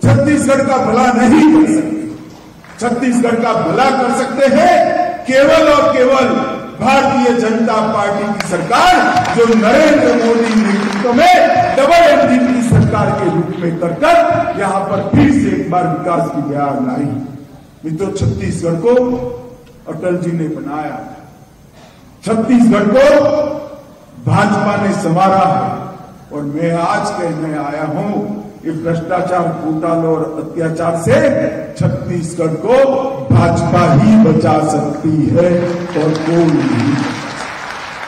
छत्तीसगढ़ का भला नहीं कर सकते। छत्तीसगढ़ का भला कर सकते हैं केवल और केवल भारतीय जनता पार्टी की सरकार, जो नरेंद्र मोदी नेतृत्व में डबल इंजन की सरकार के रूप में कर यहां पर फिर से एक बार विकास की बयार लाई। मित्रों, छत्तीसगढ़ को अटल जी ने बनाया, छत्तीसगढ़ को भाजपा ने संवारा है, और मैं आज कहने आया हूं कि भ्रष्टाचार, घोटाले और अत्याचार से छत्तीसगढ़ को भाजपा ही बचा सकती है और कोई नहीं।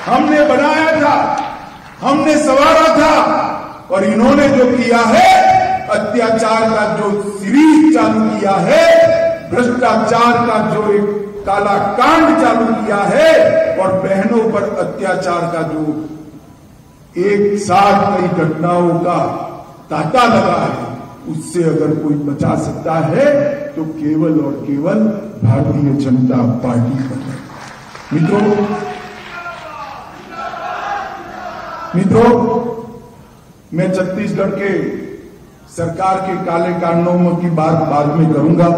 हमने बनाया था, हमने संवारा था, और इन्होंने जो किया है, अत्याचार का जो सीरीज चालू किया है, भ्रष्टाचार का जो एक काला कांड चालू किया है, और बहनों पर अत्याचार का जो एक साथ कई घटनाओं का तांता लगा है, उससे अगर कोई बचा सकता है तो केवल और केवल भारतीय जनता पार्टी का। मित्रों, मैं छत्तीसगढ़ के सरकार के काले कानूनों की बात बाद में करूंगा,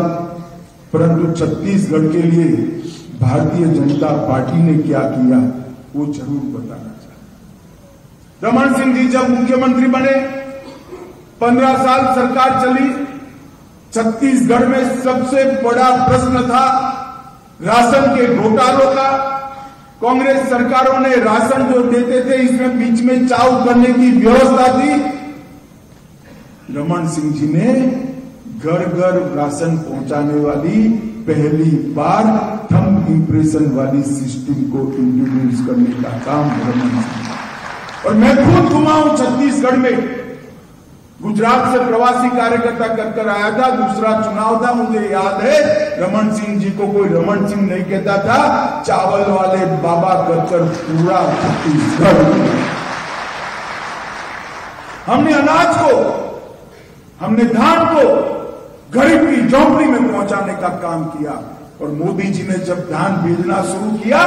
परंतु छत्तीसगढ़ के लिए भारतीय जनता पार्टी ने क्या किया वो जरूर बताना चाहता। रमन सिंह जी जब मुख्यमंत्री बने, 15 साल सरकार चली, छत्तीसगढ़ में सबसे बड़ा प्रश्न था राशन के घोटालों का। कांग्रेस सरकारों ने राशन जो देते थे, इसमें बीच में चाव करने की व्यवस्था थी। रमन सिंह जी ने घर घर राशन पहुंचाने वाली पहली बार थंब इंप्रेशन वाली सिस्टम को इंट्रोड्यूस करने का काम रमन सिंह। और मैं खुद घुमा हूं छत्तीसगढ़ में, गुजरात से प्रवासी कार्यकर्ता कर आया था, दूसरा चुनाव था, मुझे याद है। रमन सिंह जी को कोई रमन सिंह नहीं कहता था, चावल वाले बाबा कर पूरा छत्तीसगढ़। हमने अनाज को, हमने धान को गरीब की झोंपड़ी में पहुंचाने का काम किया। और मोदी जी ने जब धान भेजना शुरू किया,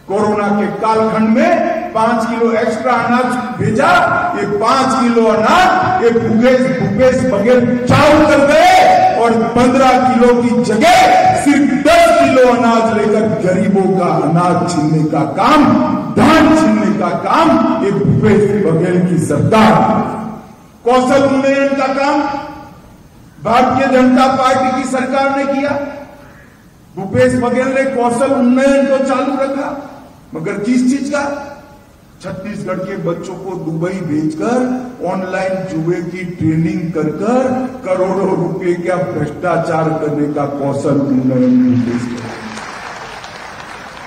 कोरोना के कालखंड में 5 किलो एक्स्ट्रा अनाज भेजा। ये 5 किलो अनाज ये भूपेश बघेल चाव कर गए, और 15 किलो की जगह सिर्फ 10 किलो अनाज लेकर गरीबों का अनाज छीनने का काम, धान छीनने का काम ये भूपेश बघेल की सरकार। कौशल उन्नयन का काम भारतीय जनता पार्टी की सरकार ने किया। भूपेश बघेल ने कौशल उन्नयन को चालू रखा, मगर किस चीज का? छत्तीसगढ़ के बच्चों को दुबई भेजकर ऑनलाइन जुए की ट्रेनिंग कर करोड़ों रुपए का भ्रष्टाचार करने का कौशल उन्नयन निर्देश किया।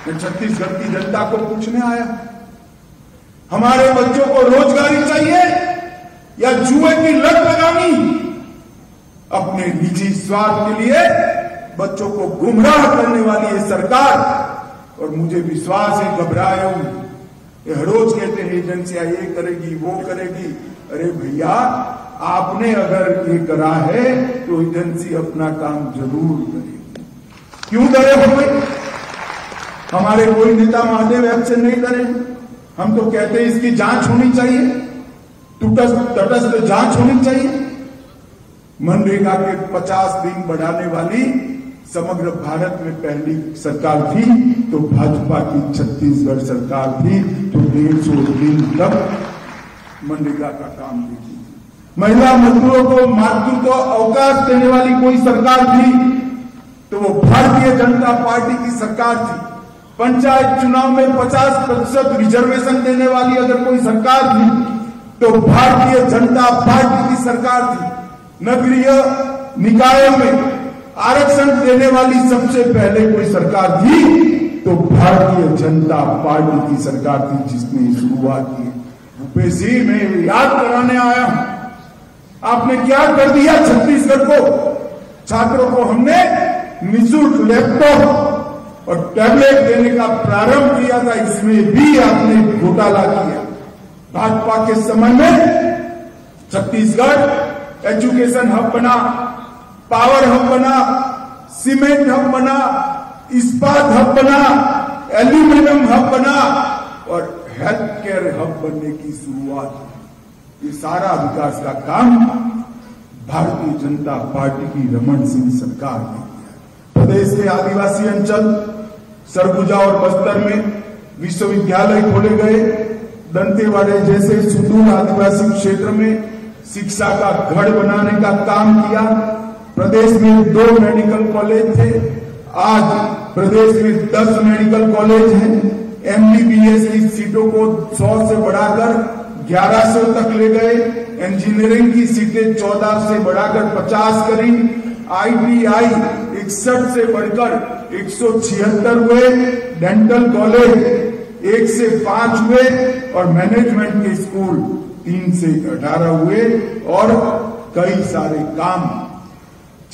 मैं छत्तीसगढ़ की जनता को पूछने आया, हमारे बच्चों को रोजगारी चाहिए या जुए की लत लगानी? अपने निजी स्वार्थ के लिए बच्चों को गुमराह करने वाली ये सरकार। और मुझे विश्वास है, घबराए हूं, हर रोज कहते हैं एजेंसियां ये करेगी वो करेगी। अरे भैया, आपने अगर ये करा है तो एजेंसी अपना काम जरूर करेगी। क्यों डरे हुए? हमारे कोई नेता महादेव एक्शन नहीं करे। हम तो कहते हैं इसकी जांच होनी चाहिए, तटस्थ जांच होनी चाहिए। मनरेगा के 50 दिन बढ़ाने वाली समग्र भारत में पहली सरकार थी तो भाजपा की छत्तीसगढ़ सरकार थी, तो 150 दिन तक मनरेगा का काम देती थी। महिला मजदूरों को मातृत्व अवकाश देने वाली कोई सरकार थी तो वो भारतीय जनता पार्टी की सरकार थी। पंचायत चुनाव में 50% रिजर्वेशन देने वाली अगर कोई सरकार थी तो भारतीय जनता पार्टी की सरकार थी। नगरीय निकायों में आरक्षण देने वाली सबसे पहले कोई सरकार थी तो भारतीय जनता पार्टी की सरकार थी, जिसने शुरुआत की। भूपेश जी, मैं याद कराने आया हूं, आपने क्या कर दिया छत्तीसगढ़ को। छात्रों को हमने निःशुल्क लैपटॉप और टैबलेट देने का प्रारंभ किया था, इसमें भी आपने घोटाला किया। भाजपा के समय में छत्तीसगढ़ एजुकेशन हब बना, पावर हब बना, सीमेंट हब बना, इस्पात हब बना, एल्यूमिनियम हब बना और हेल्थ केयर हब बनने की शुरुआत। ये सारा विकास का काम भारतीय जनता पार्टी की रमन सिंह सरकार ने किया। प्रदेश के आदिवासी अंचल सरगुजा और बस्तर में विश्वविद्यालय खोले गए। दंतेवाड़े जैसे सुदूर आदिवासी क्षेत्र में शिक्षा का गढ़ बनाने का काम किया। प्रदेश में 2 मेडिकल कॉलेज थे, आज प्रदेश में 10 मेडिकल कॉलेज हैं। एमबीबीएस की सीटों को 100 से बढ़ाकर 1100 तक ले गए। इंजीनियरिंग की सीटें 14 से बढ़ाकर 50 करी। आईटीआई 61 से बढ़कर 176 हुए। डेंटल कॉलेज 1 से 5 हुए और मैनेजमेंट के स्कूल 3 से 18 हुए। और कई सारे काम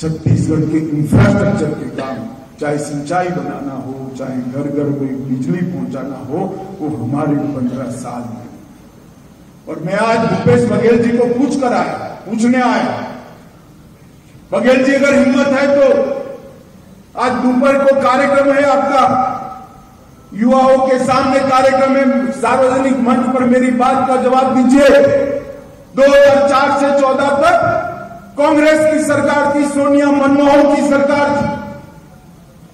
छत्तीसगढ़ के इंफ्रास्ट्रक्चर के काम, चाहे सिंचाई बनाना हो, चाहे घर घर में बिजली पहुंचाना हो, वो हमारे 15 साल में। और मैं आज भूपेश बघेल जी को पूछने आया। बघेल जी अगर हिम्मत है तो आज दोपहर को कार्यक्रम है आपका, युवाओं के सामने कार्यक्रम है, सार्वजनिक मंच पर मेरी बात का जवाब दीजिए। 2004 से 14 तक कांग्रेस की सरकार थी, सोनिया मनमोहन की सरकार थी।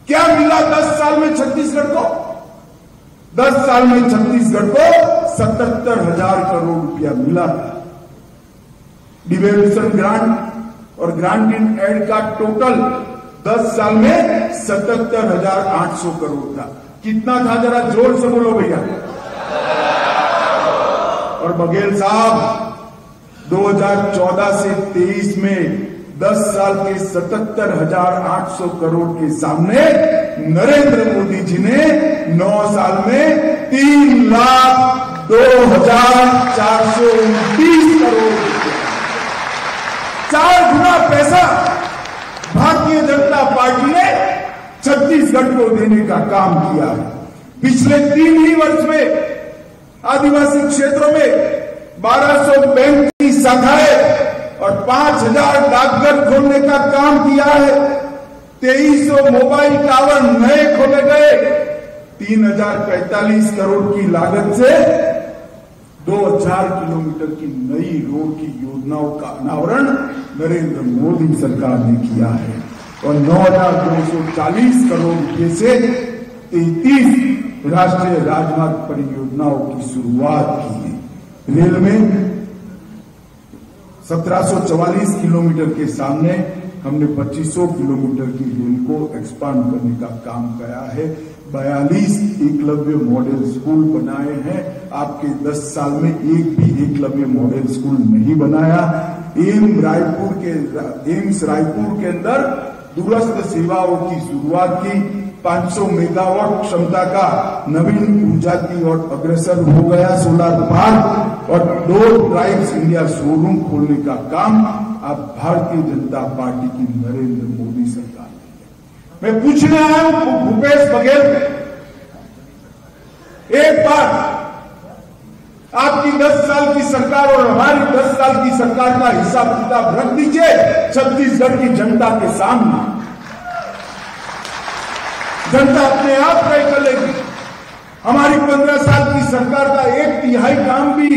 क्या मिला 10 साल में छत्तीसगढ़ को? 10 साल में छत्तीसगढ़ को 77,000 करोड़ रुपया मिला था। डिवेल्यूशन ग्रांट और ग्रांट इन एड का टोटल 10 साल में 77,800 करोड़ था। कितना था जरा जोर से बोलो भैया। और बघेल साहब 2014 से 23 में 10 साल के 77,800 करोड़ के सामने नरेंद्र मोदी जी ने 9 साल में 3,02,429 करोड़, 4 गुना पैसा भारतीय जनता पार्टी ने छत्तीसगढ़ को देने का काम किया है। पिछले 3 ही वर्ष में आदिवासी क्षेत्रों में 1200 बैंक की शाखाएं और 5,000 डाकघर खोलने का काम किया है। 2300 मोबाइल टावर नए खोले गए। 3,045 करोड़ की लागत से 2,000 किलोमीटर की नई रोड की योजनाओं का अनावरण नरेंद्र मोदी सरकार ने किया है। और 9,240 करोड़ रुपए से 33 राष्ट्रीय राजमार्ग परियोजनाओं की शुरुआत की है। रेल में 1744 किलोमीटर के सामने हमने 2500 किलोमीटर की रेल को एक्सपांड करने का काम किया है। 42 एकलव्य मॉडल स्कूल बनाए हैं। आपके 10 साल में एक भी एकलव्य मॉडल स्कूल नहीं बनाया। एम्स रायपुर के अंदर दूरस्थ सेवाओं की शुरुआत की। 500 मेगावाट क्षमता का नवीन ऊर्जा की ओर अग्रसर हो गया सोलर पार्क और 2 ड्राइव्स इंडिया शोरूम खोलने का काम अब भारतीय जनता पार्टी की नरेंद्र मोदी सरकार ने। मैं पूछने आया हूं भूपेश बघेल, एक बार आपकी 10 साल की सरकार और हमारी 10 साल की सरकार का हिसाब किताब रख दीजिए छत्तीसगढ़ की जनता के सामने। जनता अपने आप तय कर लेगी। हमारी 15 साल की सरकार का 1/3 काम भी